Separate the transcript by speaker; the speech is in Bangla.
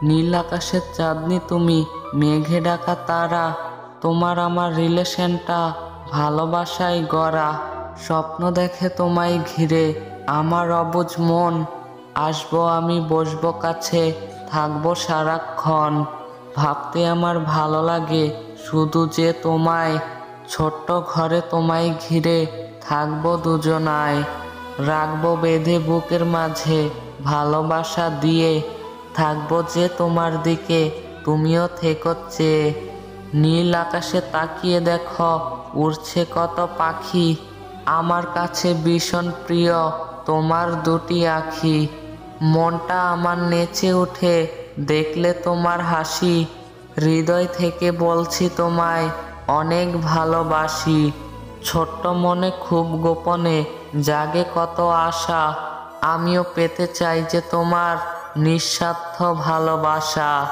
Speaker 1: নীল আকাশের চাঁদনি তুমি, মেঘে ঢাকা তারা। তোমার আমার রিলেশনটা ভালোবাসায় গড়া। স্বপ্ন দেখে তোমায় ঘিরে আমার অবুঝ মন। আসবো আমি, বসবো কাছে, থাকবো সারাক্ষণ। ভাবতে আমার ভালো লাগে শুধু যে তোমায়। ছোট্ট ঘরে তোমায় ঘিরে থাকবো দুজনায়। রাখবো বেঁধে বুকের মাঝে ভালোবাসা দিয়ে। থাকবো যে তোমার দিকে, তুমিও থেকো চেয়ে। নীল আকাশে তাকিয়ে দেখো, উড়ছে কত পাখি। আমার কাছে ভীষণ প্রিয় তোমার দুটি আখি। মনটা আমার নেচে ওঠে দেখলে তোমার হাসি। হৃদয় থেকে বলছি তোমায় অনেক ভালোবাসি। ছোট্ট মনে খুব গোপনে জাগে কত আশা। আমিও পেতে চাই যে তোমার নিঃস্বার্থ ভালোবাসা।